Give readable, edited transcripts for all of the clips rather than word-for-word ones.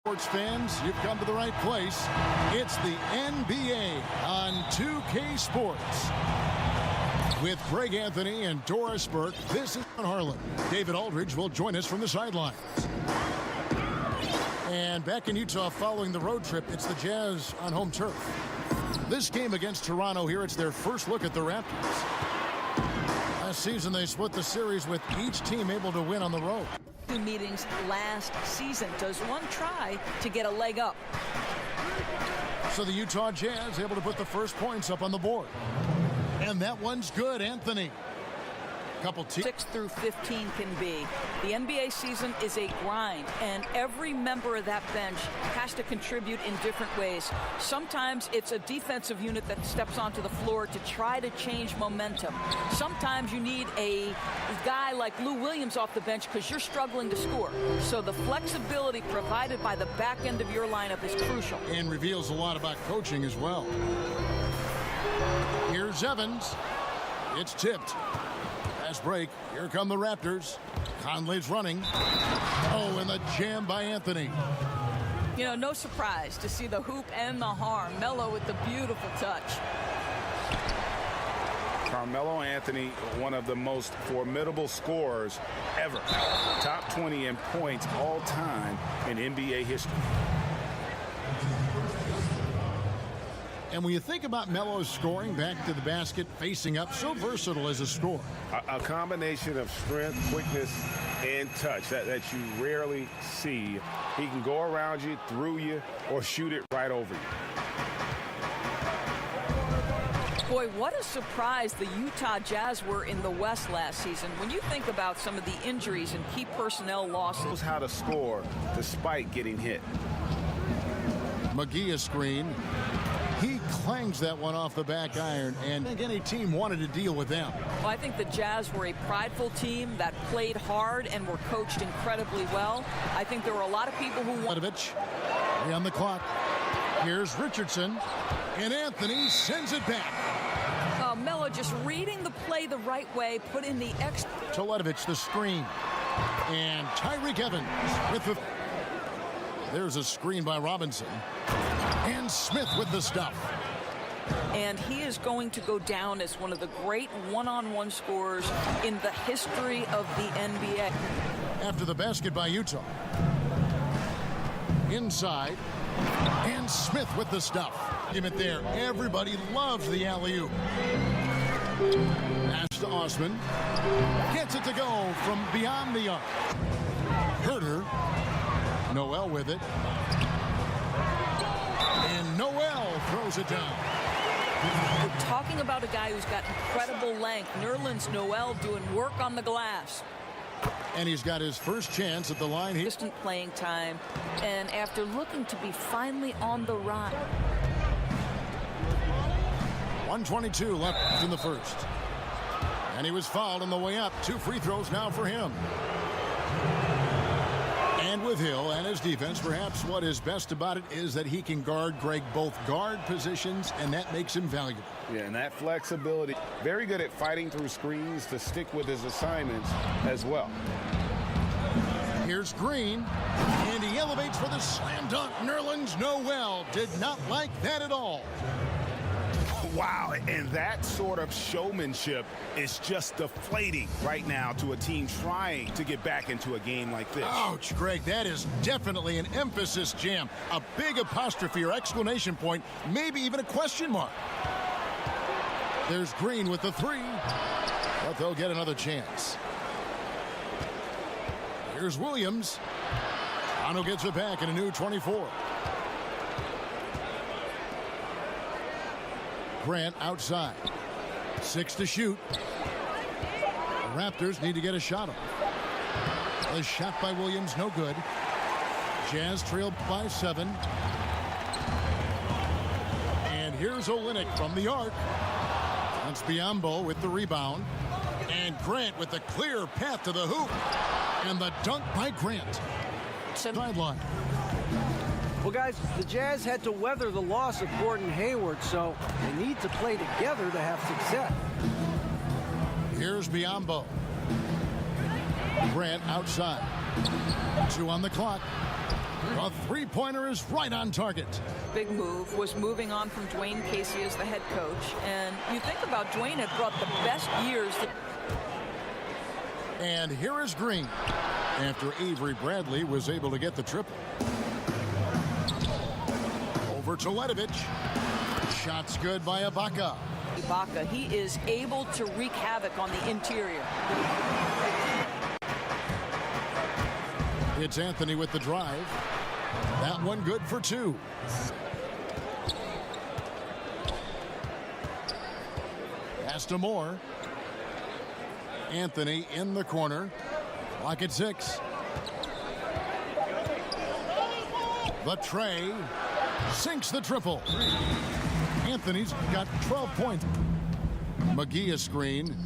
Sports fans, you've come to the right place. It's the NBA on 2K Sports. With Greg Anthony and Doris Burke, this is Harlan. David Aldridge will join us from the sidelines. And back in Utah following the road trip, it's the Jazz on home turf. This game against Toronto here, it's their first look at the Raptors. Last season, they split the series with each team able to win on the road. Meetings last season. Does one try to get a leg up? So the Utah Jazz able to put the first points up on the board. And that one's good, Anthony. Couple 6 through 15 can be. The NBA season is a grind, and every member of that bench has to contribute in different ways. Sometimes it's a defensive unit that steps onto the floor to try to change momentum. Sometimes you need a guy like Lou Williams off the bench because you're struggling to score. So the flexibility provided by the back end of your lineup is crucial. And reveals a lot about coaching as well. Here's Evans. It's tipped. Fast break. Here come the Raptors. Conley's running. Oh, and the jam by Anthony. You know, no surprise to see the hoop and the harm. Melo with the beautiful touch. Carmelo Anthony, one of the most formidable scorers ever. Top 20 in points all time in NBA history. And when you think about Melo's scoring, back to the basket, facing up, so versatile as a scorer. A combination of strength, quickness, and touch that you rarely see. He can go around you, through you, or shoot it right over you. Boy, what a surprise the Utah Jazz were in the West last season. When you think about some of the injuries and key personnel losses. Knows how to score despite getting hit. McGee a screen. He clangs that one off the back iron, and I think any team wanted to deal with them. Well, I think the Jazz were a prideful team that played hard and were coached incredibly well. I think there were a lot of people who wanted. On the clock. Here's Richardson, and Anthony sends it back. Melo just reading the play the right way, put in the extra. Teletovic the screen, and Tyreke Evans with the. There's a screen by Robinson. And Smith with the stuff. And he is going to go down as one of the great one-on-one scorers in the history of the NBA. After the basket by Utah. Inside. And Smith with the stuff. Give it there. Everybody loves the alley-oop. Pass to Osman. Gets it to go from beyond the arc. Herter. Noel with it. And Noel throws it down. We're talking about a guy who's got incredible length. Nerlens Noel doing work on the glass. And he's got his first chance at the line here. Distant playing time. And after looking to be finally on the run. 1:22 left in the first. And he was fouled on the way up. 2 free throws now for him. And with Hill and his defense, perhaps what is best about it is that he can guard Greg both guard positions, and that makes him valuable. Yeah, and that flexibility. Very good at fighting through screens to stick with his assignments as well. Here's Green, and he elevates for the slam dunk. Nerlens Noel did not like that at all. Wow, and that sort of showmanship is just deflating right now to a team trying to get back into a game like this. Ouch, Greg, that is definitely an emphasis jam. A big apostrophe or exclamation point, maybe even a question mark. There's Green with the 3, but they'll get another chance. Here's Williams. Ano gets it back in a new 24. Grant outside. 6 to shoot. The Raptors need to get a shot off. The shot by Williams, no good. Jazz trailed by 7. And here's Olynyk from the arc. That's Biyombo with the rebound. And Grant with the clear path to the hoop. And the dunk by Grant. Sideline. Well, guys, the Jazz had to weather the loss of Gordon Hayward, so they need to play together to have success. Here's Biyombo. Grant outside. 2 on the clock. The three-pointer is right on target. Big move was moving on from Dwayne Casey as the head coach. And you think about Dwayne had brought the best years. And here is Green after Avery Bradley was able to get the triple. Over to Ledovich. Shots good by Ibaka. Ibaka, he is able to wreak havoc on the interior. It's Anthony with the drive. That one good for two. Pass to Moore. Anthony in the corner. Lock at 6. The tray sinks the triple. Anthony's got 12 points. McGee a screen.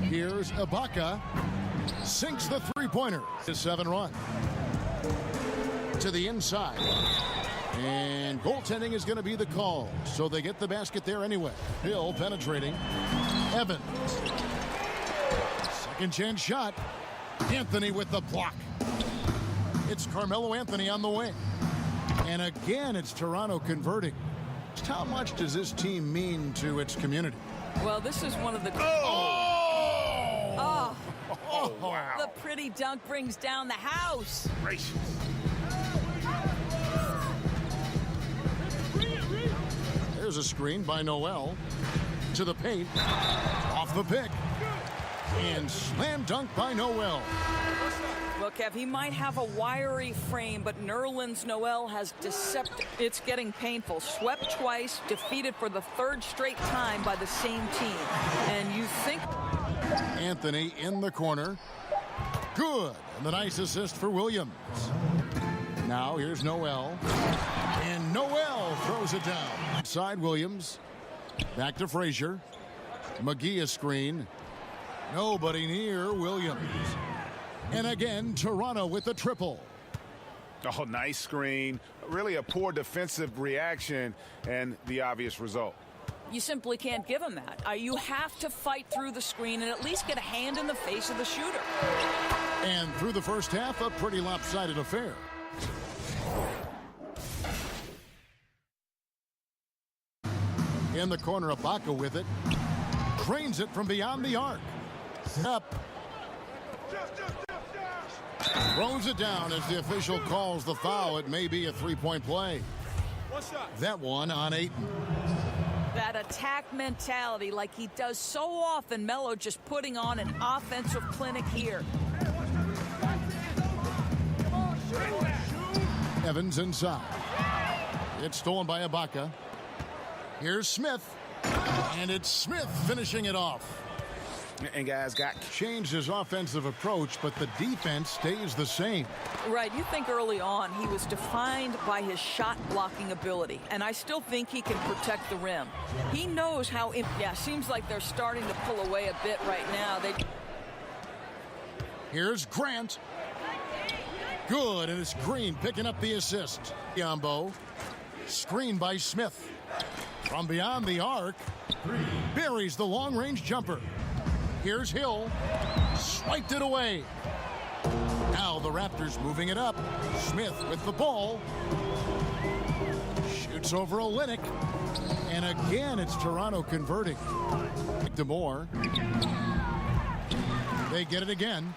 Here's Ibaka. Sinks the three-pointer. To 7-run. To the inside. And goaltending is going to be the call. So they get the basket there anyway. Hill penetrating. Evans. Second chance shot. Anthony with the block. It's Carmelo Anthony on the wing. And again, it's Toronto converting. How much does this team mean to its community? Well, this is one of the... Oh, wow. The pretty dunk brings down the house. Gracious. There's a screen by Noel. To the paint. Off the pick. And slam dunk by Noel. Well, Kev, he might have a wiry frame, but Nerlens Noel has deceptive. It's getting painful. Swept twice, defeated for the third straight time by the same team. And you think... Anthony in the corner. Good. And the nice assist for Williams. Now here's Noel. And Noel throws it down. Side Williams. Back to Frazier. McGee a screen. Nobody near Williams. And again, Toronto with the triple. Oh, nice screen. Really a poor defensive reaction and the obvious result. You simply can't give him that. You have to fight through the screen and at least get a hand in the face of the shooter. And through the first half, a pretty lopsided affair. In the corner, Ibaka with it. Drains it from beyond the arc. Up. Throws it down as the official calls the foul. It may be a three-point play. That one on Ayton. That attack mentality like he does so often. Melo just putting on an offensive clinic here. Evans inside. It's stolen by Ibaka. Here's Smith. And it's Smith finishing it off. And guys changed his offensive approach, but the defense stays the same. Right, you think early on he was defined by his shot blocking ability, and I still think he can protect the rim. He knows how, seems like they're starting to pull away a bit right now. Here's Grant. Good, and it's Green picking up the assist. Yambo, screen by Smith. From beyond the arc, buries the long-range jumper. Here's Hill. Swiped it away. Now the Raptors moving it up. Smith with the ball. Shoots over Olynyk. And again, it's Toronto converting. DeMoore. They get it again.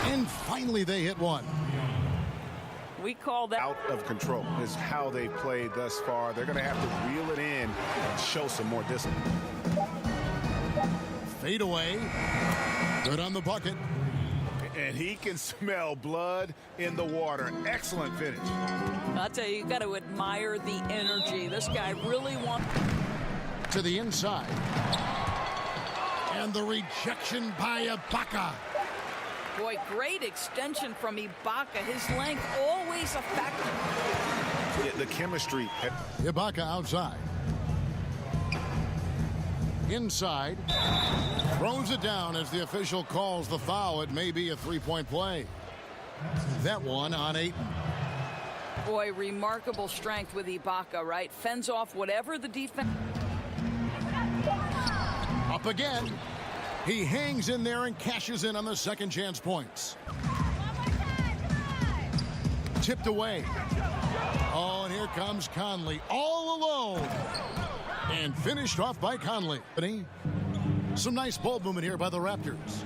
And finally they hit one. We call that out of control is how they played thus far. They're going to have to reel it in and show some more discipline. Fade away. Good on the bucket. And he can smell blood in the water. Excellent finish. I'll tell you, you got to admire the energy. This guy really wants... To the inside. And the rejection by Ibaka. Boy, great extension from Ibaka. His length always a factor. Yeah, the chemistry. Ibaka outside. Inside. Throws it down as the official calls the foul. It may be a three-point play. That one on Ayton. Boy, remarkable strength with Ibaka, right? Fends off whatever the defense... Up again. He hangs in there and cashes in on the second chance points. Tipped away. Oh, and here comes Conley all alone. And finished off by Conley. Some nice ball movement here by the Raptors.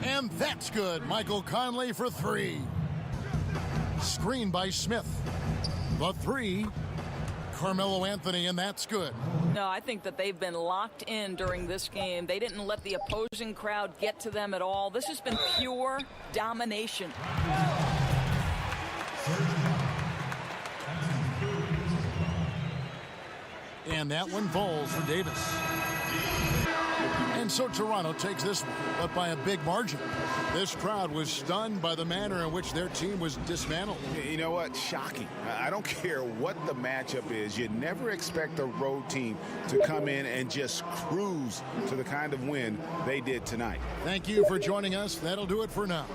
And that's good. Michael Conley for three. Screen by Smith. The three. Carmelo Anthony, and that's good. No, I think that they've been locked in during this game. They didn't let the opposing crowd get to them at all. This has been pure domination. And that one falls for Davis. And so Toronto takes this one, but by a big margin. This crowd was stunned by the manner in which their team was dismantled. You know what? Shocking. I don't care what the matchup is. You never expect a road team to come in and just cruise to the kind of win they did tonight. Thank you for joining us. That'll do it for now.